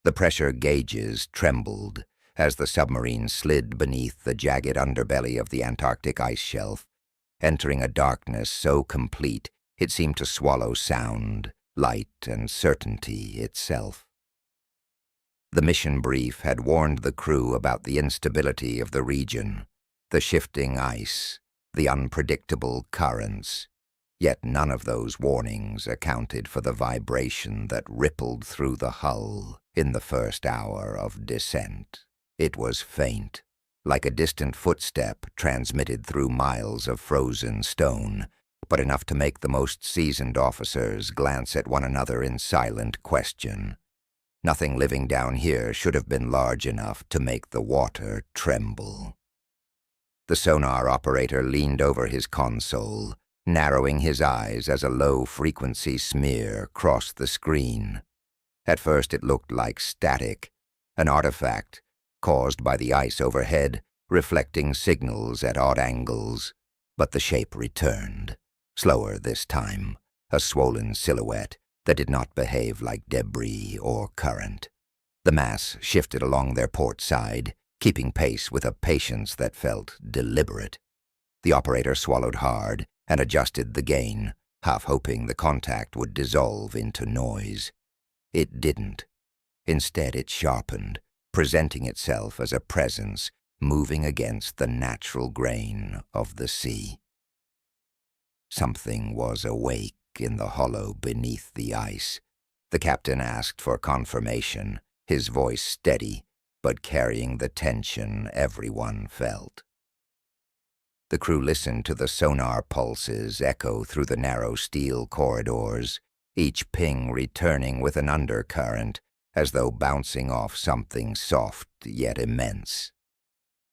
The pressure gauges trembled as the submarine slid beneath the jagged underbelly of the Antarctic ice shelf, entering a darkness so complete it seemed to swallow sound, light, and certainty itself. The mission brief had warned the crew about the instability of the region, the shifting ice, the unpredictable currents, yet none of those warnings accounted for the vibration that rippled through the hull in the first hour of descent. It was faint, like a distant footstep transmitted through miles of frozen stone, but enough to make the most seasoned officers glance at one another in silent question. Nothing living down here should have been large enough to make the water tremble. The sonar operator leaned over his console, narrowing his eyes as a low-frequency smear crossed the screen. At first it looked like static, an artifact caused by the ice overhead, reflecting signals at odd angles, but the shape returned, slower this time, a swollen silhouette that did not behave like debris or current. The mass shifted along their port side, keeping pace with a patience that felt deliberate. The operator swallowed hard and adjusted the gain, half hoping the contact would dissolve into noise. It didn't. Instead, it sharpened, presenting itself as a presence moving against the natural grain of the sea. Something was awake in the hollow beneath the ice. The captain asked for confirmation, his voice steady, but carrying the tension everyone felt. The crew listened to the sonar pulses echo through the narrow steel corridors, each ping returning with an undercurrent, as though bouncing off something soft yet immense.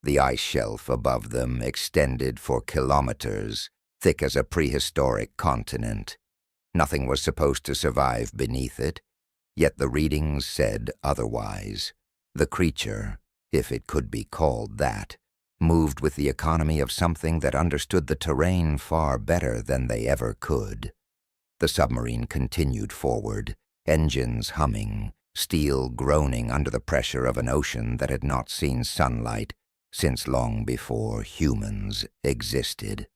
The ice shelf above them extended for kilometers, thick as a prehistoric continent. Nothing was supposed to survive beneath it, yet the readings said otherwise. The creature, if it could be called that, moved with the economy of something that understood the terrain far better than they ever could. The submarine continued forward, engines humming, steel groaning under the pressure of an ocean that had not seen sunlight since long before humans existed.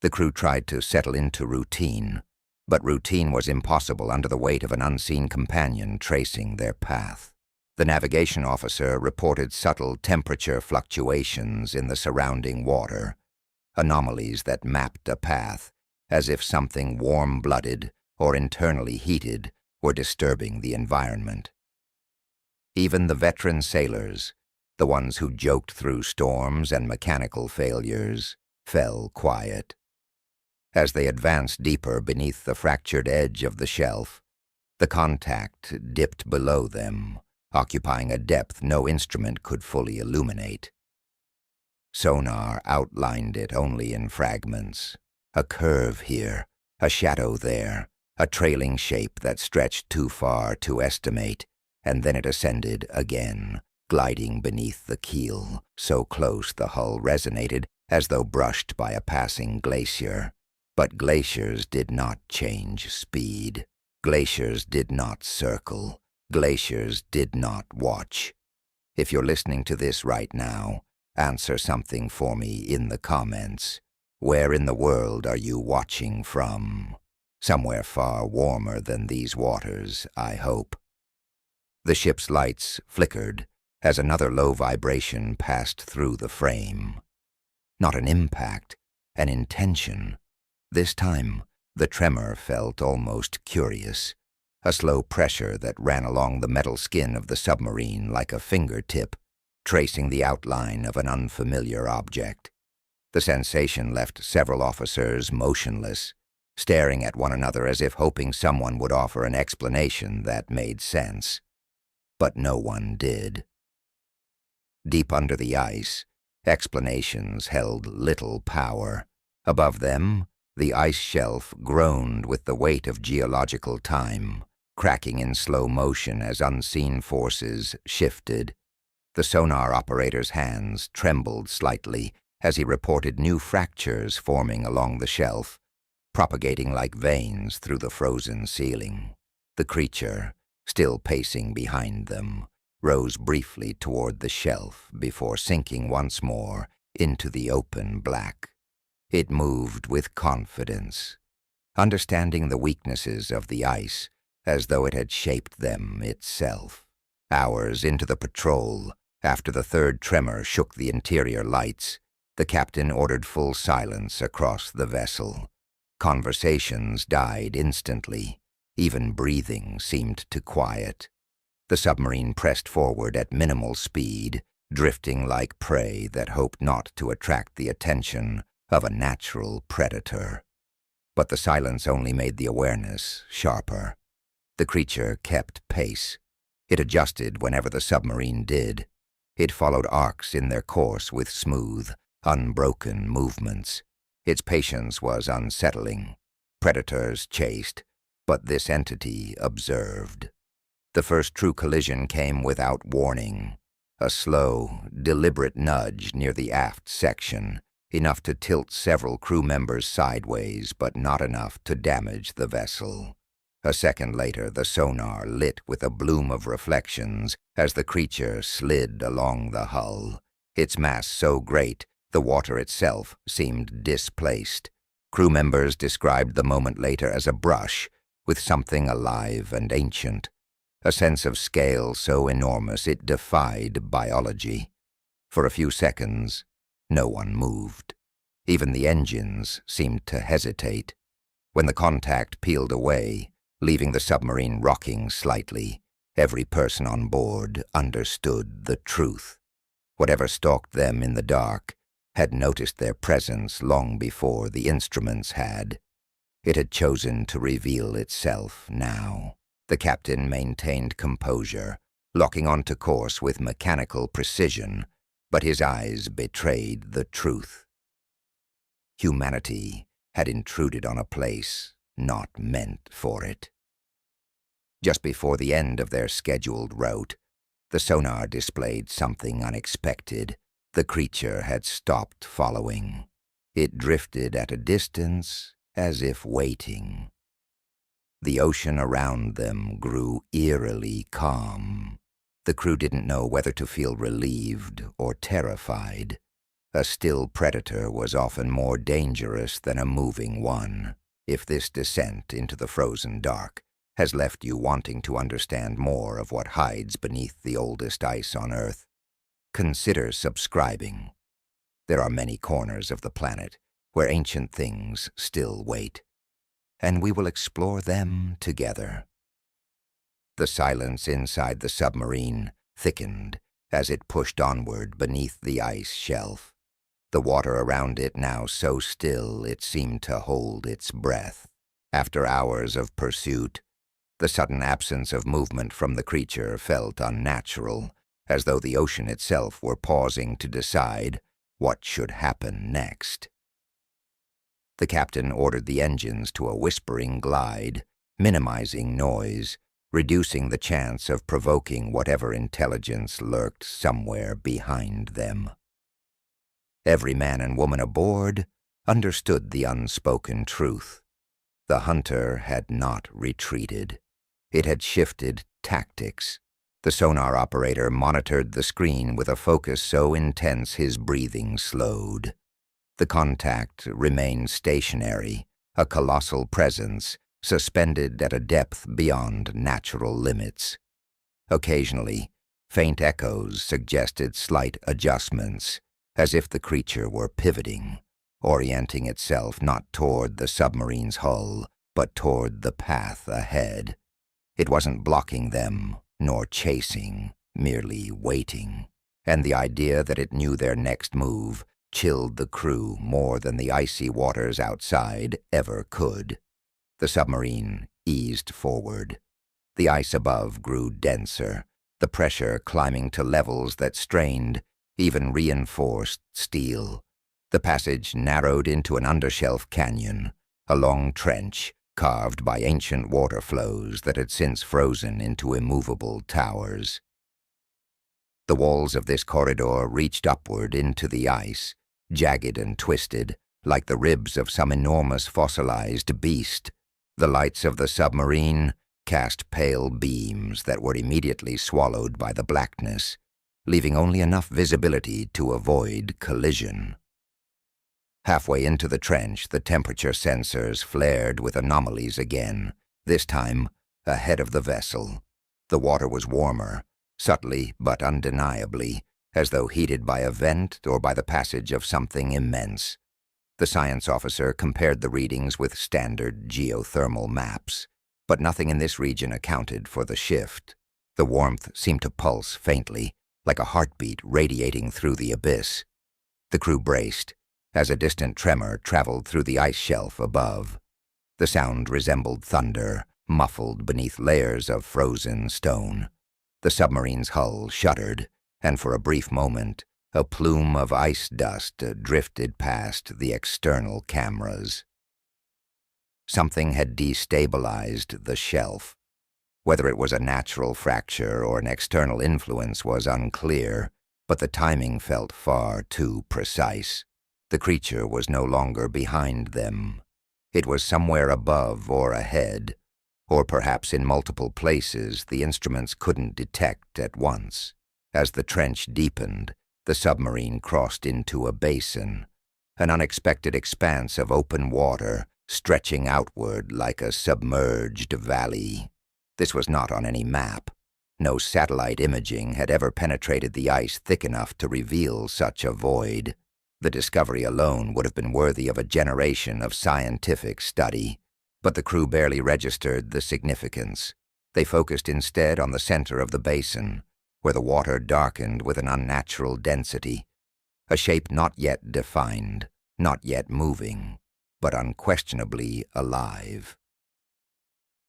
The crew tried to settle into routine, but routine was impossible under the weight of an unseen companion tracing their path. The navigation officer reported subtle temperature fluctuations in the surrounding water, anomalies that mapped a path as if something warm-blooded or internally heated were disturbing the environment. Even the veteran sailors, the ones who joked through storms and mechanical failures, fell quiet. As they advanced deeper beneath the fractured edge of the shelf, the contact dipped below them, occupying a depth no instrument could fully illuminate. Sonar outlined it only in fragments. A curve here, a shadow there, a trailing shape that stretched too far to estimate, and then it ascended again, gliding beneath the keel, so close the hull resonated as though brushed by a passing glacier. But glaciers did not change speed. Glaciers did not circle. Glaciers did not watch. If you're listening to this right now, answer something for me in the comments. Where in the world are you watching from? Somewhere far warmer than these waters, I hope. The ship's lights flickered as another low vibration passed through the frame. Not an impact, an intention. This time, the tremor felt almost curious, a slow pressure that ran along the metal skin of the submarine like a fingertip, tracing the outline of an unfamiliar object. The sensation left several officers motionless, staring at one another as if hoping someone would offer an explanation that made sense. But no one did. Deep under the ice, explanations held little power. Above them, the ice shelf groaned with the weight of geological time, cracking in slow motion as unseen forces shifted. The sonar operator's hands trembled slightly as he reported new fractures forming along the shelf, propagating like veins through the frozen ceiling. The creature, still pacing behind them, rose briefly toward the shelf before sinking once more into the open black. It moved with confidence, understanding the weaknesses of the ice as though it had shaped them itself. Hours into the patrol, after the third tremor shook the interior lights, the captain ordered full silence across the vessel. Conversations died instantly. Even breathing seemed to quiet. The submarine pressed forward at minimal speed, drifting like prey that hoped not to attract the attention of a natural predator. But the silence only made the awareness sharper. The creature kept pace. It adjusted whenever the submarine did. It followed arcs in their course with smooth, unbroken movements. Its patience was unsettling. Predators chased, but this entity observed. The first true collision came without warning. A slow, deliberate nudge near the aft section, enough to tilt several crew members sideways, but not enough to damage the vessel. A second later, the sonar lit with a bloom of reflections as the creature slid along the hull. Its mass so great, the water itself seemed displaced. Crew members described the moment later as a brush with something alive and ancient, a sense of scale so enormous it defied biology. For a few seconds, no one moved. Even the engines seemed to hesitate. When the contact peeled away, leaving the submarine rocking slightly, every person on board understood the truth. Whatever stalked them in the dark had noticed their presence long before the instruments had. It had chosen to reveal itself now. The captain maintained composure, locking onto course with mechanical precision, but his eyes betrayed the truth. Humanity had intruded on a place not meant for it. Just before the end of their scheduled route, the sonar displayed something unexpected. The creature had stopped following. It drifted at a distance, as if waiting. The ocean around them grew eerily calm. The crew didn't know whether to feel relieved or terrified. A still predator was often more dangerous than a moving one. If this descent into the frozen dark has left you wanting to understand more of what hides beneath the oldest ice on Earth, consider subscribing. There are many corners of the planet where ancient things still wait, and we will explore them together. The silence inside the submarine thickened as it pushed onward beneath the ice shelf, the water around it now so still it seemed to hold its breath. After hours of pursuit, the sudden absence of movement from the creature felt unnatural, as though the ocean itself were pausing to decide what should happen next. The captain ordered the engines to a whispering glide, minimizing noise, reducing the chance of provoking whatever intelligence lurked somewhere behind them. Every man and woman aboard understood the unspoken truth. The hunter had not retreated. It had shifted tactics. The sonar operator monitored the screen with a focus so intense his breathing slowed. The contact remained stationary, a colossal presence suspended at a depth beyond natural limits. Occasionally, faint echoes suggested slight adjustments, as if the creature were pivoting, orienting itself not toward the submarine's hull, but toward the path ahead. It wasn't blocking them, nor chasing, merely waiting, and the idea that it knew their next move chilled the crew more than the icy waters outside ever could. The submarine eased forward. The ice above grew denser, the pressure climbing to levels that strained, even reinforced steel. The passage narrowed into an undershelf canyon, a long trench carved by ancient water flows that had since frozen into immovable towers. The walls of this corridor reached upward into the ice, jagged and twisted, like the ribs of some enormous fossilized beast. The lights of the submarine, cast pale beams that were immediately swallowed by the blackness, leaving only enough visibility to avoid collision. Halfway into the trench, the temperature sensors flared with anomalies again, this time ahead of the vessel. The water was warmer, subtly but undeniably, as though heated by a vent or by the passage of something immense. The science officer compared the readings with standard geothermal maps, but nothing in this region accounted for the shift. The warmth seemed to pulse faintly, like a heartbeat radiating through the abyss. The crew braced, as a distant tremor traveled through the ice shelf above. The sound resembled thunder, muffled beneath layers of frozen stone. The submarine's hull shuddered, and for a brief moment, a plume of ice dust drifted past the external cameras. Something had destabilized the shelf. Whether it was a natural fracture or an external influence was unclear, but the timing felt far too precise. The creature was no longer behind them. It was somewhere above or ahead, or perhaps in multiple places the instruments couldn't detect at once. As the trench deepened, the submarine crossed into a basin, an unexpected expanse of open water stretching outward like a submerged valley. This was not on any map. No satellite imaging had ever penetrated the ice thick enough to reveal such a void. The discovery alone would have been worthy of a generation of scientific study, but the crew barely registered the significance. They focused instead on the center of the basin, where the water darkened with an unnatural density, a shape not yet defined, not yet moving, but unquestionably alive.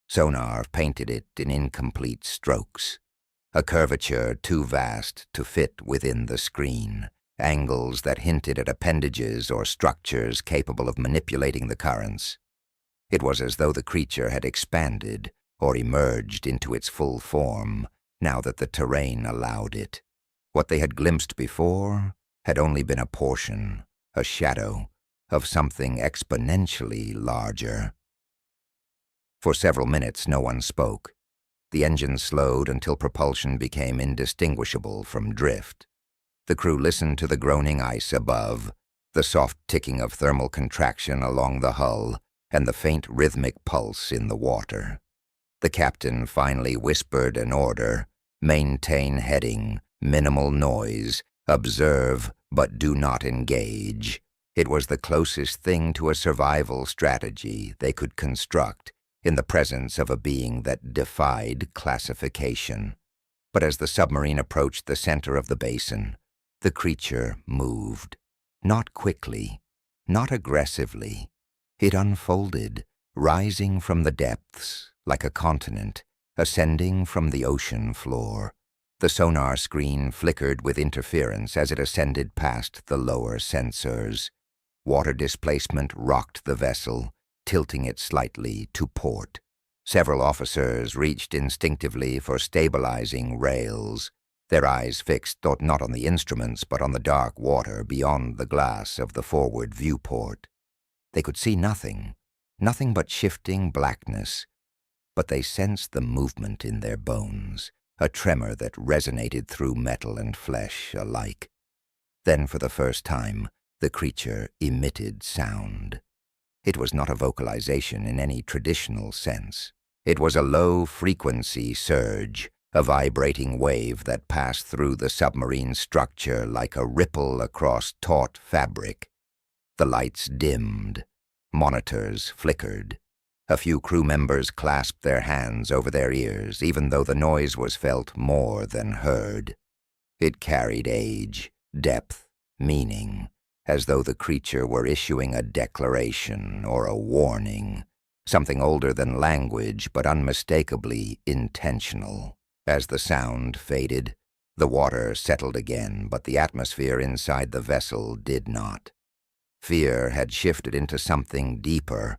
Sonar painted it in incomplete strokes, a curvature too vast to fit within the screen, angles that hinted at appendages or structures capable of manipulating the currents. It was as though the creature had expanded or emerged into its full form, now that the terrain allowed it. What they had glimpsed before had only been a portion, a shadow, of something exponentially larger. For several minutes no one spoke. The engine slowed until propulsion became indistinguishable from drift. The crew listened to the groaning ice above, the soft ticking of thermal contraction along the hull, and the faint rhythmic pulse in the water. The captain finally whispered an order: maintain heading, minimal noise, observe but do not engage. It was the closest thing to a survival strategy they could construct in the presence of a being that defied classification. But as the submarine approached the center of the basin, the creature moved. Not quickly, not aggressively. It unfolded, rising from the depths like a continent, ascending from the ocean floor. The sonar screen flickered with interference as it ascended past the lower sensors. Water displacement rocked the vessel, tilting it slightly to port. Several officers reached instinctively for stabilizing rails, their eyes fixed not on the instruments but on the dark water beyond the glass of the forward viewport. They could see nothing but shifting blackness, but they sensed the movement in their bones, a tremor that resonated through metal and flesh alike. Then, for the first time, the creature emitted sound. It was not a vocalization in any traditional sense. It was a low-frequency surge, a vibrating wave that passed through the submarine structure like a ripple across taut fabric. The lights dimmed. Monitors flickered. A few crew members clasped their hands over their ears, even though the noise was felt more than heard. It carried age, depth, meaning, as though the creature were issuing a declaration or a warning, something older than language but unmistakably intentional. As the sound faded, the water settled again, but the atmosphere inside the vessel did not. Fear had shifted into something deeper,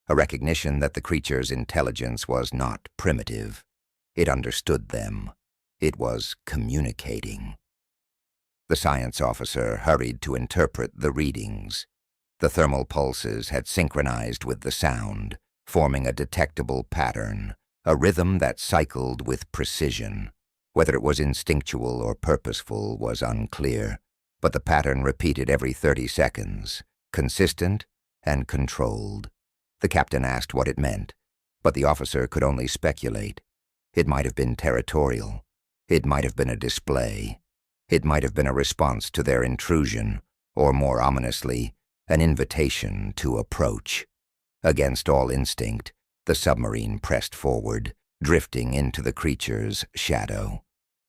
a recognition that the creature's intelligence was not primitive. It understood them. It was communicating. The science officer hurried to interpret the readings. The thermal pulses had synchronized with the sound, forming a detectable pattern, a rhythm that cycled with precision. Whether it was instinctual or purposeful was unclear, but the pattern repeated every 30 seconds, consistent and controlled. The captain asked what it meant, but the officer could only speculate. It might have been territorial. It might have been a display. It might have been a response to their intrusion, or more ominously, an invitation to approach. Against all instinct, the submarine pressed forward, drifting into the creature's shadow.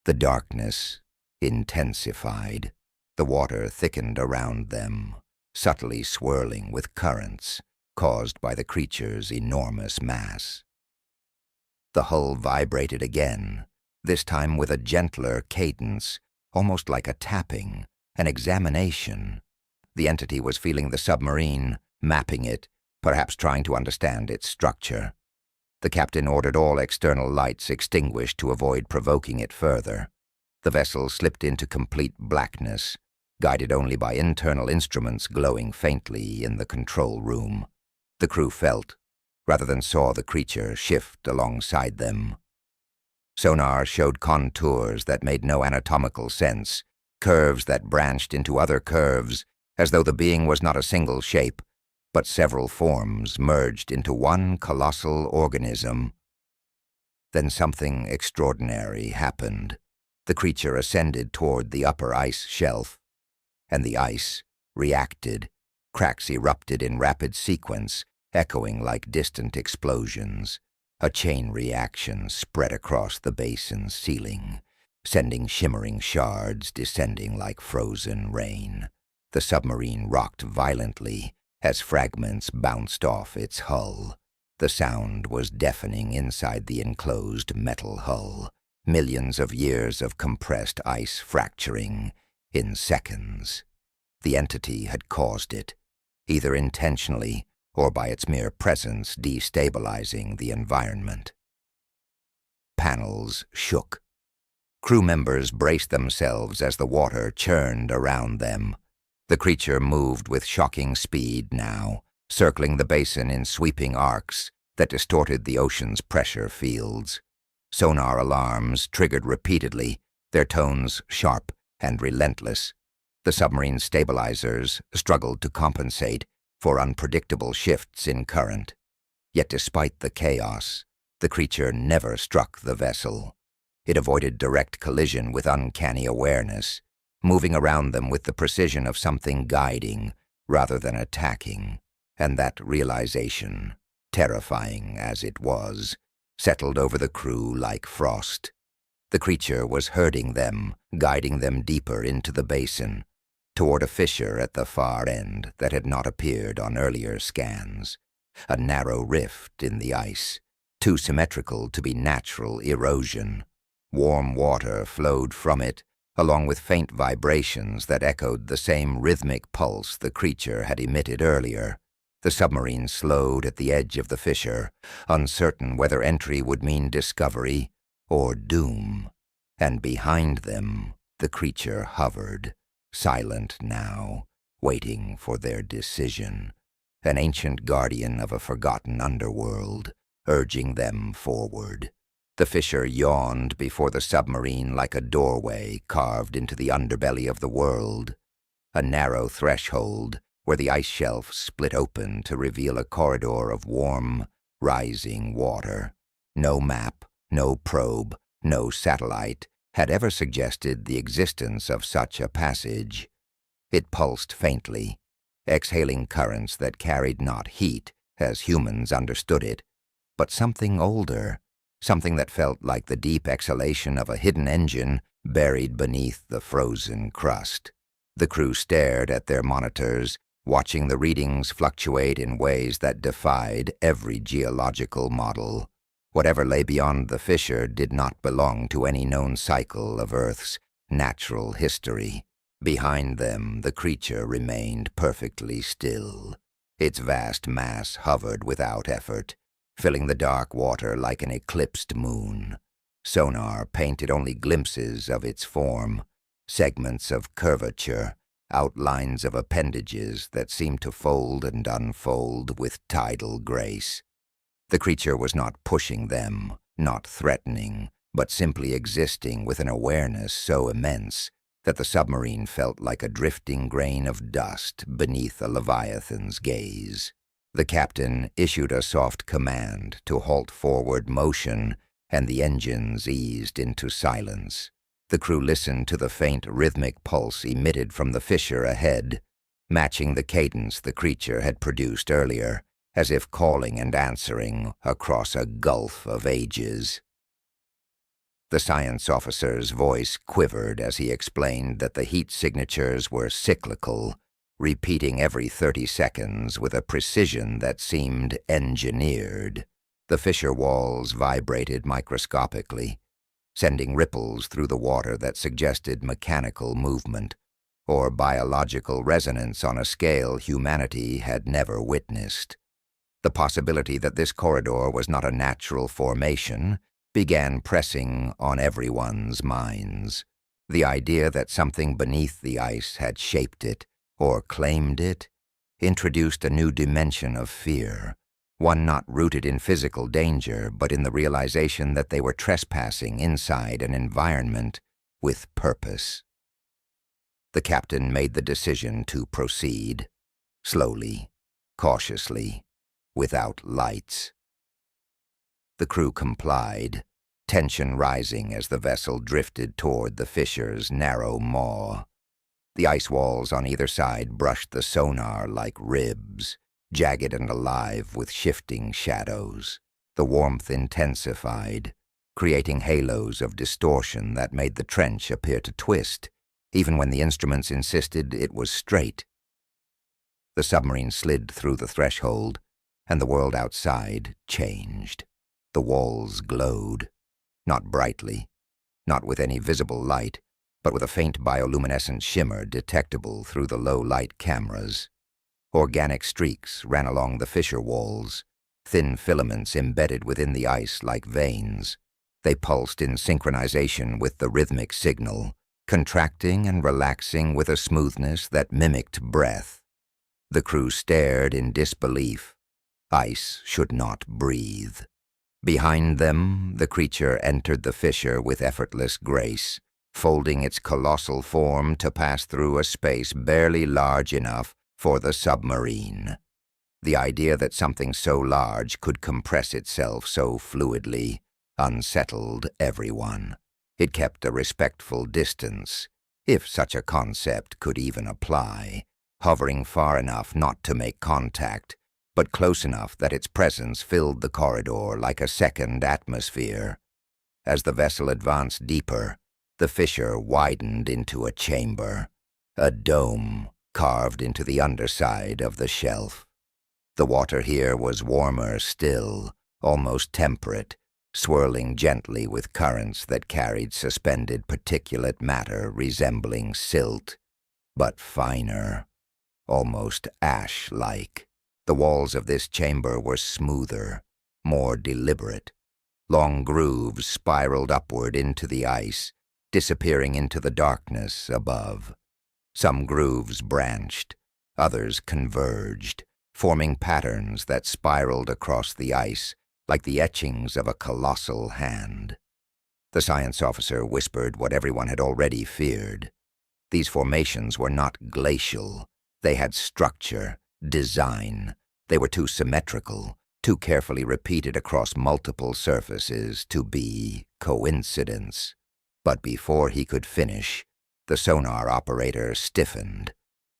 The darkness intensified. The water thickened around them, subtly swirling with currents caused by the creature's enormous mass. The hull vibrated again, this time with a gentler cadence, almost like a tapping, an examination. The entity was feeling the submarine, mapping it, perhaps trying to understand its structure. The captain ordered all external lights extinguished to avoid provoking it further. The vessel slipped into complete blackness, guided only by internal instruments glowing faintly in the control room. The crew felt, rather than saw, the creature shift alongside them. Sonar showed contours that made no anatomical sense, curves that branched into other curves, as though the being was not a single shape, but several forms merged into one colossal organism. Then something extraordinary happened. The creature ascended toward the upper ice shelf, and the ice reacted. Cracks erupted in rapid sequence, echoing like distant explosions. A chain reaction spread across the basin's ceiling, sending shimmering shards descending like frozen rain. The submarine rocked violently as fragments bounced off its hull. The sound was deafening inside the enclosed metal hull, millions of years of compressed ice fracturing in seconds. The entity had caused it, either intentionally or by its mere presence destabilizing the environment. Panels shook. Crew members braced themselves as the water churned around them. The creature moved with shocking speed now, circling the basin in sweeping arcs that distorted the ocean's pressure fields. Sonar alarms triggered repeatedly, their tones sharp and relentless. The submarine's stabilizers struggled to compensate for unpredictable shifts in current. Yet despite the chaos, the creature never struck the vessel. It avoided direct collision with uncanny awareness, moving around them with the precision of something guiding rather than attacking. And that realization, terrifying as it was, settled over the crew like frost. The creature was herding them, guiding them deeper into the basin, toward a fissure at the far end that had not appeared on earlier scans. A narrow rift in the ice, too symmetrical to be natural erosion. Warm water flowed from it, along with faint vibrations that echoed the same rhythmic pulse the creature had emitted earlier. The submarine slowed at the edge of the fissure, uncertain whether entry would mean discovery or doom. And behind them, the creature hovered, silent now, waiting for their decision. An ancient guardian of a forgotten underworld, urging them forward. The fissure yawned before the submarine like a doorway carved into the underbelly of the world. A narrow threshold where the ice shelf split open to reveal a corridor of warm, rising water. No map, no probe, no satellite had ever suggested the existence of such a passage. It pulsed faintly, exhaling currents that carried not heat, as humans understood it, but something older, something that felt like the deep exhalation of a hidden engine buried beneath the frozen crust. The crew stared at their monitors, watching the readings fluctuate in ways that defied every geological model. Whatever lay beyond the fissure did not belong to any known cycle of Earth's natural history. Behind them, the creature remained perfectly still. Its vast mass hovered without effort, filling the dark water like an eclipsed moon. Sonar painted only glimpses of its form, segments of curvature, outlines of appendages that seemed to fold and unfold with tidal grace. The creature was not pushing them, not threatening, but simply existing with an awareness so immense that the submarine felt like a drifting grain of dust beneath a leviathan's gaze. The captain issued a soft command to halt forward motion, and the engines eased into silence. The crew listened to the faint rhythmic pulse emitted from the fissure ahead, matching the cadence the creature had produced earlier, as if calling and answering across a gulf of ages. The science officer's voice quivered as he explained that the heat signatures were cyclical, repeating every 30 seconds with a precision that seemed engineered. The fissure walls vibrated microscopically, sending ripples through the water that suggested mechanical movement, or biological resonance on a scale humanity had never witnessed. The possibility that this corridor was not a natural formation began pressing on everyone's minds. The idea that something beneath the ice had shaped it, or claimed it, introduced a new dimension of fear, one not rooted in physical danger, but in the realization that they were trespassing inside an environment with purpose. The captain made the decision to proceed, slowly, cautiously, without lights. The crew complied, tension rising as the vessel drifted toward the fissure's narrow maw. The ice walls on either side brushed the sonar like ribs, jagged and alive with shifting shadows. The warmth intensified, creating halos of distortion that made the trench appear to twist, even when the instruments insisted it was straight. The submarine slid through the threshold, and the world outside changed. The walls glowed, not brightly, not with any visible light, but with a faint bioluminescent shimmer detectable through the low-light cameras. Organic streaks ran along the fissure walls, thin filaments embedded within the ice like veins. They pulsed in synchronization with the rhythmic signal, contracting and relaxing with a smoothness that mimicked breath. The crew stared in disbelief. Ice should not breathe. Behind them, the creature entered the fissure with effortless grace, folding its colossal form to pass through a space barely large enough for the submarine. The idea that something so large could compress itself so fluidly unsettled everyone. It kept a respectful distance, if such a concept could even apply, hovering far enough not to make contact, but close enough that its presence filled the corridor like a second atmosphere. As the vessel advanced deeper, the fissure widened into a chamber, a dome carved into the underside of the shelf. The water here was warmer still, almost temperate, swirling gently with currents that carried suspended particulate matter resembling silt, but finer, almost ash-like. The walls of this chamber were smoother, more deliberate. Long grooves spiraled upward into the ice, disappearing into the darkness above. Some grooves branched, others converged, forming patterns that spiraled across the ice like the etchings of a colossal hand. The science officer whispered what everyone had already feared. These formations were not glacial. They had structure, design. They were too symmetrical, too carefully repeated across multiple surfaces to be coincidence. But before he could finish, the sonar operator stiffened.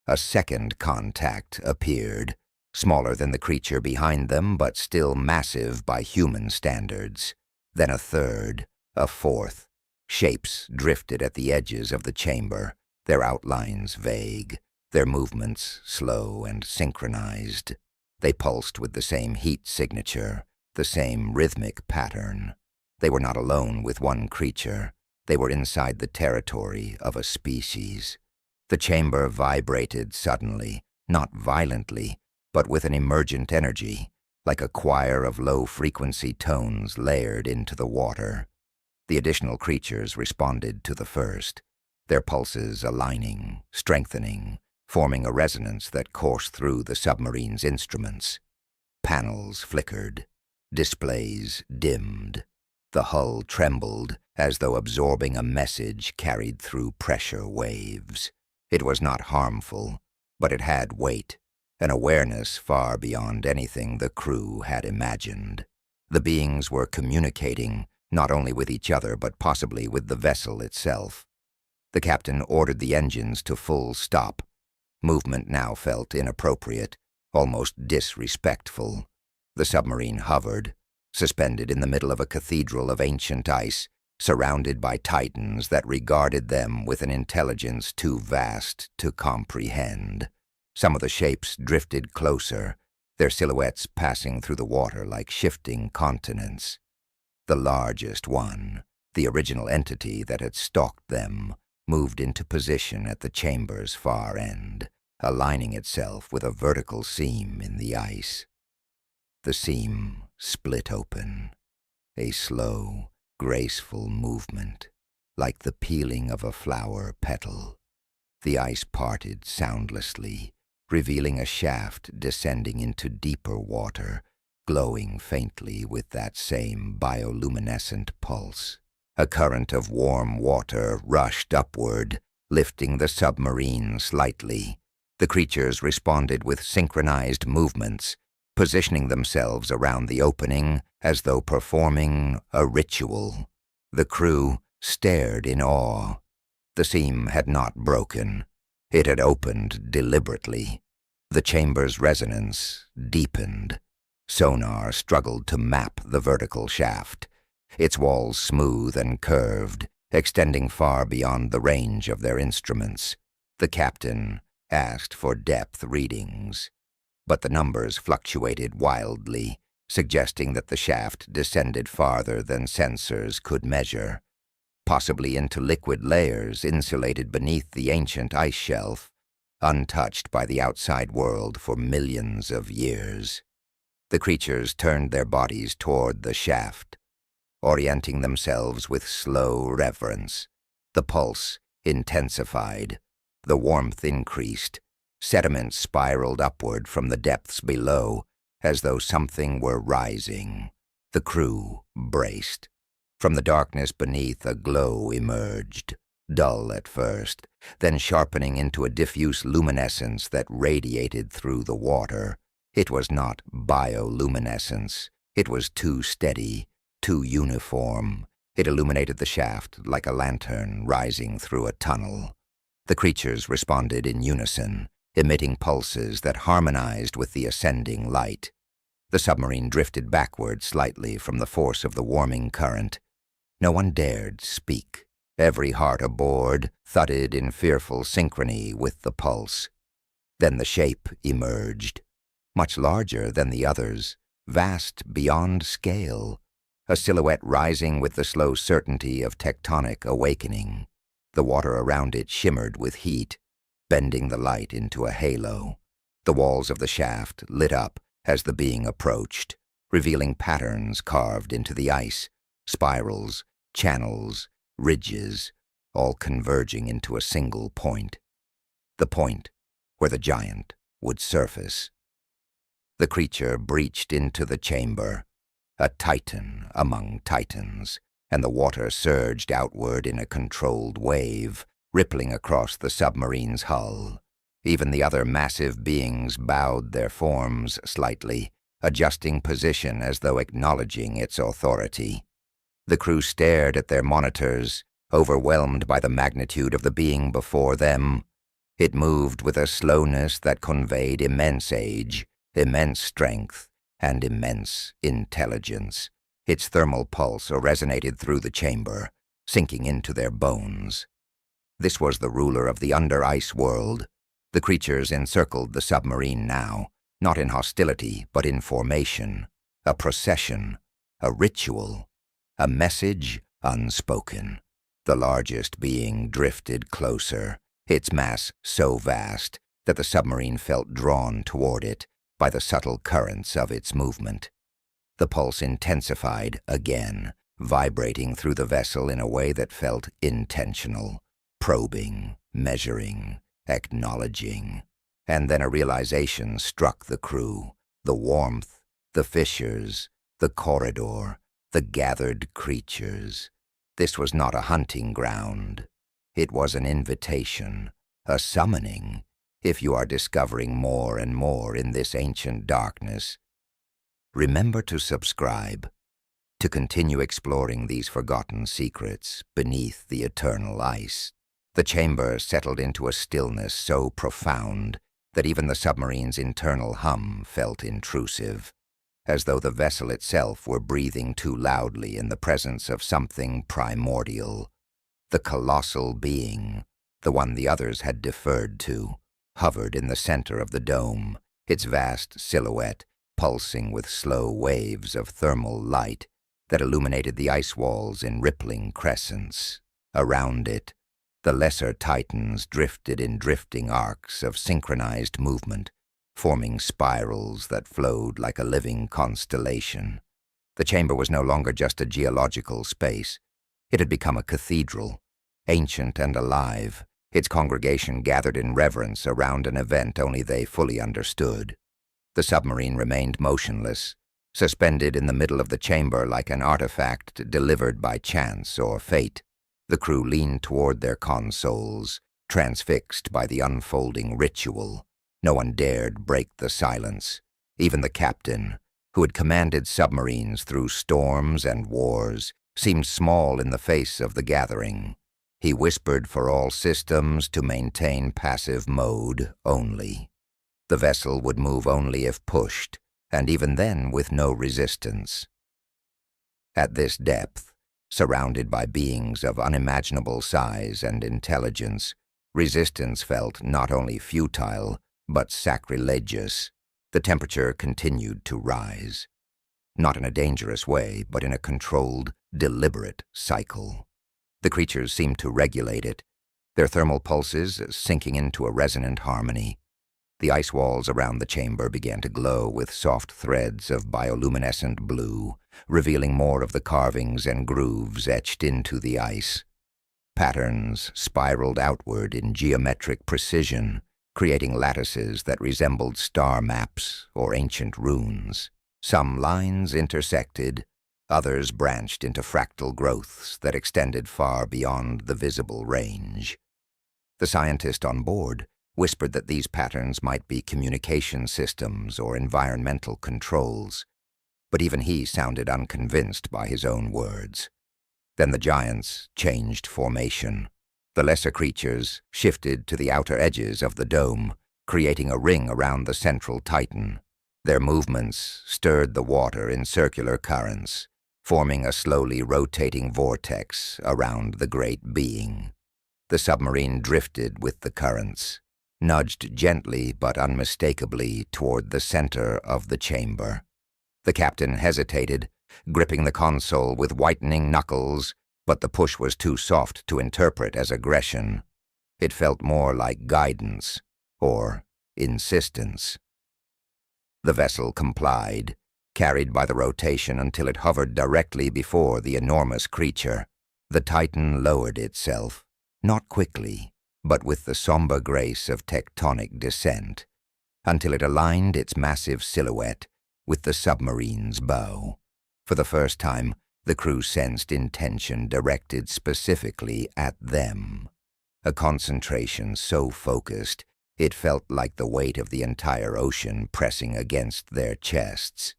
A second contact appeared, smaller than the creature behind them, but still massive by human standards. Then a third, a fourth. Shapes drifted at the edges of the chamber, their outlines vague, their movements slow and synchronized. They pulsed with the same heat signature, the same rhythmic pattern. They were not alone with one creature. They were inside the territory of a species. The chamber vibrated suddenly, not violently, but with an emergent energy, like a choir of low-frequency tones layered into the water. The additional creatures responded to the first, their pulses aligning, strengthening, forming a resonance that coursed through the submarine's instruments. Panels flickered, displays dimmed. The hull trembled as though absorbing a message carried through pressure waves. It was not harmful, but it had weight, an awareness far beyond anything the crew had imagined. The beings were communicating, not only with each other but possibly with the vessel itself. The captain ordered the engines to full stop. Movement now felt inappropriate, almost disrespectful. The submarine hovered, suspended in the middle of a cathedral of ancient ice, surrounded by titans that regarded them with an intelligence too vast to comprehend. Some of the shapes drifted closer, their silhouettes passing through the water like shifting continents. The largest one, the original entity that had stalked them, moved into position at the chamber's far end, aligning itself with a vertical seam in the ice. The seam split open, a slow, graceful movement, like the peeling of a flower petal. The ice parted soundlessly, revealing a shaft descending into deeper water, glowing faintly with that same bioluminescent pulse. A current of warm water rushed upward, lifting the submarine slightly. The creatures responded with synchronized movements, positioning themselves around the opening as though performing a ritual. The crew stared in awe. The seam had not broken. It had opened deliberately. The chamber's resonance deepened. Sonar struggled to map the vertical shaft, its walls smooth and curved, extending far beyond the range of their instruments. The captain asked for depth readings, but the numbers fluctuated wildly, suggesting that the shaft descended farther than sensors could measure, possibly into liquid layers insulated beneath the ancient ice shelf, untouched by the outside world for millions of years. The creatures turned their bodies toward the shaft, orienting themselves with slow reverence. The pulse intensified, the warmth increased, sediment spiraled upward from the depths below, as though something were rising. The crew braced. From the darkness beneath, a glow emerged, dull at first, then sharpening into a diffuse luminescence that radiated through the water. It was not bioluminescence. It was too steady, too uniform. It illuminated the shaft like a lantern rising through a tunnel. The creatures responded in unison, emitting pulses that harmonized with the ascending light. The submarine drifted backward slightly from the force of the warming current. No one dared speak. Every heart aboard thudded in fearful synchrony with the pulse. Then the shape emerged, much larger than the others, vast beyond scale, a silhouette rising with the slow certainty of tectonic awakening. The water around it shimmered with heat, bending the light into a halo. The walls of the shaft lit up as the being approached, revealing patterns carved into the ice, spirals, channels, ridges, all converging into a single point. The point where the giant would surface. The creature breached into the chamber, a titan among titans, and the water surged outward in a controlled wave, rippling across the submarine's hull. Even the other massive beings bowed their forms slightly, adjusting position as though acknowledging its authority. The crew stared at their monitors, overwhelmed by the magnitude of the being before them. It moved with a slowness that conveyed immense age, immense strength, and immense intelligence. Its thermal pulse resonated through the chamber, sinking into their bones. This was the ruler of the under-ice world. The creatures encircled the submarine now, not in hostility, but in formation. A procession, a ritual, a message unspoken. The largest being drifted closer, its mass so vast that the submarine felt drawn toward it by the subtle currents of its movement. The pulse intensified again, vibrating through the vessel in a way that felt intentional, probing, measuring, acknowledging. And then a realization struck the crew. The warmth, the fissures, the corridor, The gathered creatures. This was not a hunting ground. It was an invitation, a summoning, if you are discovering more and more in this ancient darkness. Remember to subscribe, to continue exploring these forgotten secrets beneath the eternal ice. The chamber settled into a stillness so profound that even the submarine's internal hum felt intrusive, as though the vessel itself were breathing too loudly in the presence of something primordial. The colossal being, the one the others had deferred to, hovered in the center of the dome, its vast silhouette pulsing with slow waves of thermal light that illuminated the ice walls in rippling crescents. Around it, the lesser titans drifted in drifting arcs of synchronized movement, forming spirals that flowed like a living constellation. The chamber was no longer just a geological space. It had become a cathedral, ancient and alive, its congregation gathered in reverence around an event only they fully understood. The submarine remained motionless, suspended in the middle of the chamber like an artifact delivered by chance or fate. The crew leaned toward their consoles, transfixed by the unfolding ritual. No one dared break the silence. Even the captain, who had commanded submarines through storms and wars, seemed small in the face of the gathering. He whispered for all systems to maintain passive mode only. The vessel would move only if pushed, and even then with no resistance. At this depth, surrounded by beings of unimaginable size and intelligence, resistance felt not only futile, but sacrilegious. The temperature continued to rise, not in a dangerous way, but in a controlled, deliberate cycle. The creatures seemed to regulate it, their thermal pulses sinking into a resonant harmony. The ice walls around the chamber began to glow with soft threads of bioluminescent blue, revealing more of the carvings and grooves etched into the ice. Patterns spiraled outward in geometric precision, creating lattices that resembled star maps or ancient runes. Some lines intersected, others branched into fractal growths that extended far beyond the visible range. The scientist on board whispered that these patterns might be communication systems or environmental controls, but even he sounded unconvinced by his own words. Then the giants changed formation. The lesser creatures shifted to the outer edges of the dome, creating a ring around the central titan. Their movements stirred the water in circular currents, forming a slowly rotating vortex around the great being. The submarine drifted with the currents, nudged gently but unmistakably toward the center of the chamber. The captain hesitated, gripping the console with whitening knuckles, but the push was too soft to interpret as aggression. It felt more like guidance, or insistence. The vessel complied, carried by the rotation until it hovered directly before the enormous creature. The titan lowered itself, not quickly, but with the somber grace of tectonic descent, until it aligned its massive silhouette with the submarine's bow. For the first time, the crew sensed intention directed specifically at them, a concentration so focused it felt like the weight of the entire ocean pressing against their chests.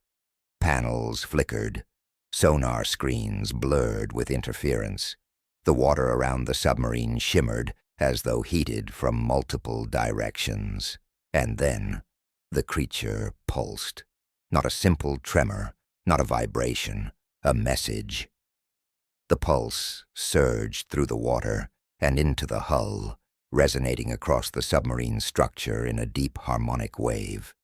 Panels flickered, sonar screens blurred with interference. The water around the submarine shimmered as though heated from multiple directions. And then the creature pulsed. Not a simple tremor, not a vibration, a message. The pulse surged through the water and into the hull, resonating across the submarine's structure in a deep harmonic wave.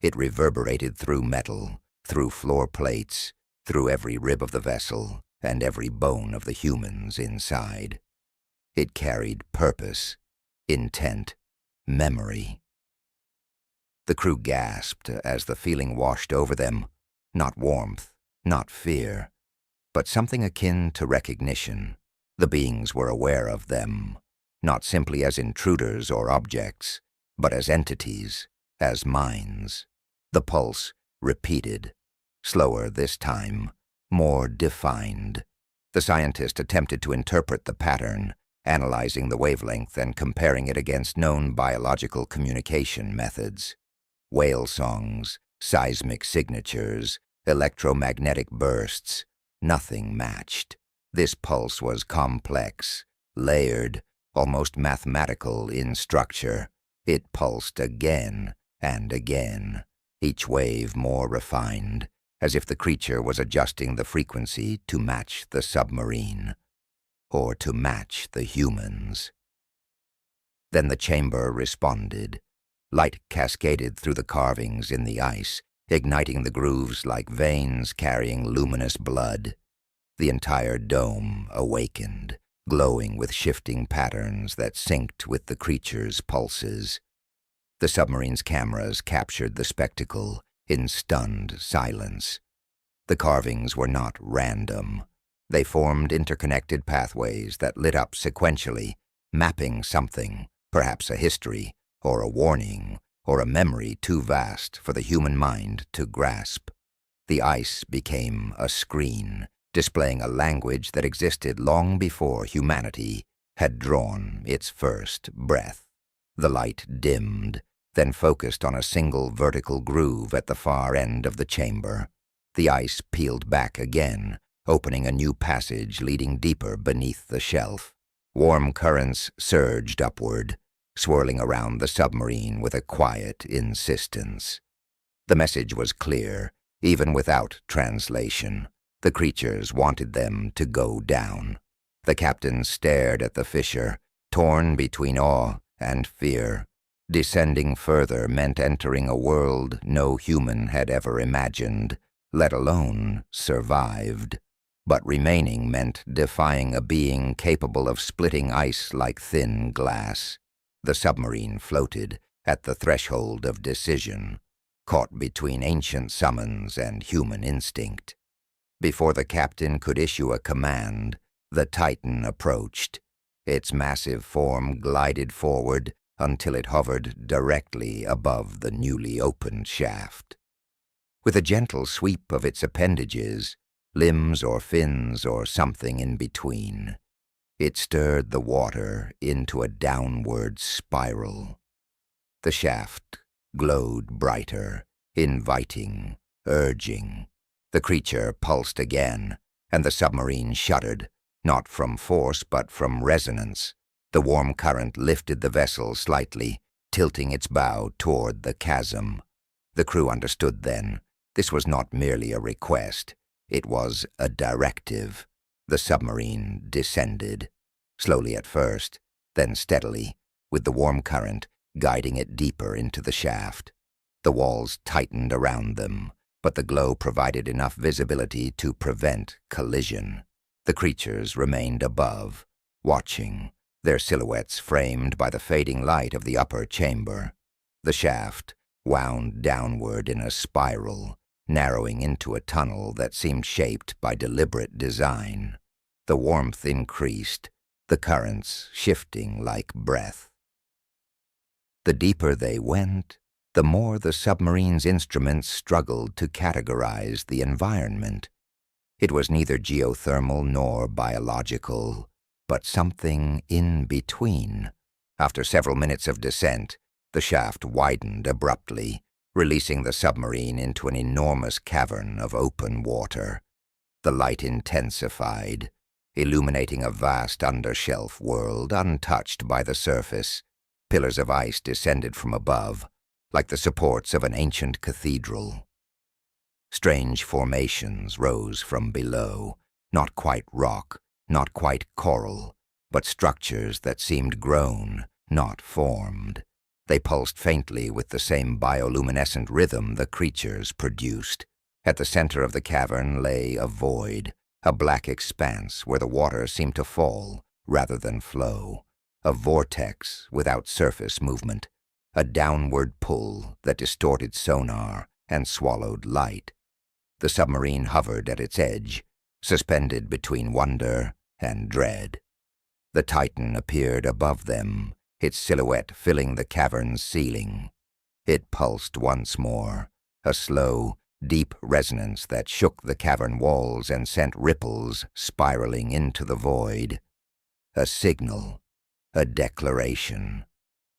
It reverberated through metal, through floor plates, through every rib of the vessel and every bone of the humans inside. It carried purpose, intent, memory. The crew gasped as the feeling washed over them, not warmth, not fear, but something akin to recognition. The beings were aware of them, not simply as intruders or objects, but as entities, as minds. The pulse repeated, slower this time, more defined. The scientist attempted to interpret the pattern, analyzing the wavelength and comparing it against known biological communication methods. Whale songs, seismic signatures, electromagnetic bursts, nothing matched. This pulse was complex, layered, almost mathematical in structure. It pulsed again and again, each wave more refined, as if the creature was adjusting the frequency to match the submarine, or to match the humans. Then the chamber responded. Light cascaded through the carvings in the ice, igniting the grooves like veins carrying luminous blood. The entire dome awakened, glowing with shifting patterns that synced with the creature's pulses. The submarine's cameras captured the spectacle in stunned silence. The carvings were not random. They formed interconnected pathways that lit up sequentially, mapping something, perhaps a history, or a warning, or a memory too vast for the human mind to grasp. The ice became a screen, displaying a language that existed long before humanity had drawn its first breath. The light dimmed, then focused on a single vertical groove at the far end of the chamber. The ice peeled back again, opening a new passage leading deeper beneath the shelf. Warm currents surged upward, swirling around the submarine with a quiet insistence. The message was clear, even without translation. The creatures wanted them to go down. The captain stared at the fissure, torn between awe and fear. Descending further meant entering a world no human had ever imagined, let alone survived. But remaining meant defying a being capable of splitting ice like thin glass. The submarine floated at the threshold of decision, caught between ancient summons and human instinct. Before the captain could issue a command, the Titan approached. Its massive form glided forward until it hovered directly above the newly opened shaft. With a gentle sweep of its appendages, limbs or fins or something in between, it stirred the water into a downward spiral. The shaft glowed brighter, inviting, urging. The creature pulsed again, and the submarine shuddered, not from force but from resonance. The warm current lifted the vessel slightly, tilting its bow toward the chasm. The crew understood then. This was not merely a request. It was a directive. The submarine descended, slowly at first, then steadily, with the warm current guiding it deeper into the shaft. The walls tightened around them, but the glow provided enough visibility to prevent collision. The creatures remained above, watching, their silhouettes framed by the fading light of the upper chamber. The shaft wound downward in a spiral, narrowing into a tunnel that seemed shaped by deliberate design. The warmth increased, the currents shifting like breath. The deeper they went, the more the submarine's instruments struggled to categorize the environment. It was neither geothermal nor biological, but something in between. After several minutes of descent, the shaft widened abruptly, releasing the submarine into an enormous cavern of open water. The light intensified, illuminating a vast undershelf world untouched by the surface. Pillars of ice descended from above, like the supports of an ancient cathedral. Strange formations rose from below, not quite rock, not quite coral, but structures that seemed grown, not formed. They pulsed faintly with the same bioluminescent rhythm the creatures produced. At the center of the cavern lay a void, a black expanse where the water seemed to fall rather than flow, a vortex without surface movement, a downward pull that distorted sonar and swallowed light. The submarine hovered at its edge, suspended between wonder and dread. The Titan appeared above them, its silhouette filling the cavern's ceiling. It pulsed once more, a slow, deep resonance that shook the cavern walls and sent ripples spiraling into the void. A signal, a declaration,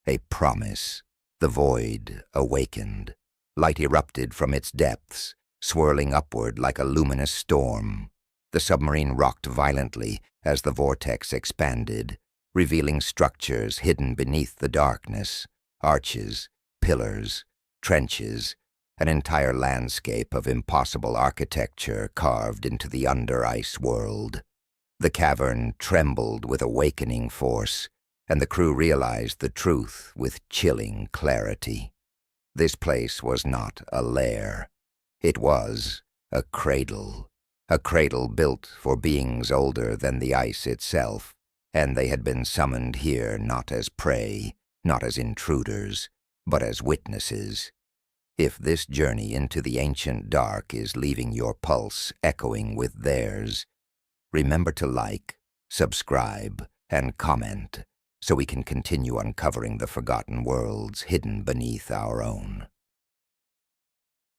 a promise. The void awakened. Light erupted from its depths, swirling upward like a luminous storm. The submarine rocked violently as the vortex expanded, revealing structures hidden beneath the darkness, arches, pillars, trenches, an entire landscape of impossible architecture carved into the under-ice world. The cavern trembled with awakening force, and the crew realized the truth with chilling clarity. This place was not a lair. It was a cradle built for beings older than the ice itself, and they had been summoned here not as prey, not as intruders, but as witnesses. If this journey into the ancient dark is leaving your pulse echoing with theirs, remember to like, subscribe, and comment so we can continue uncovering the forgotten worlds hidden beneath our own.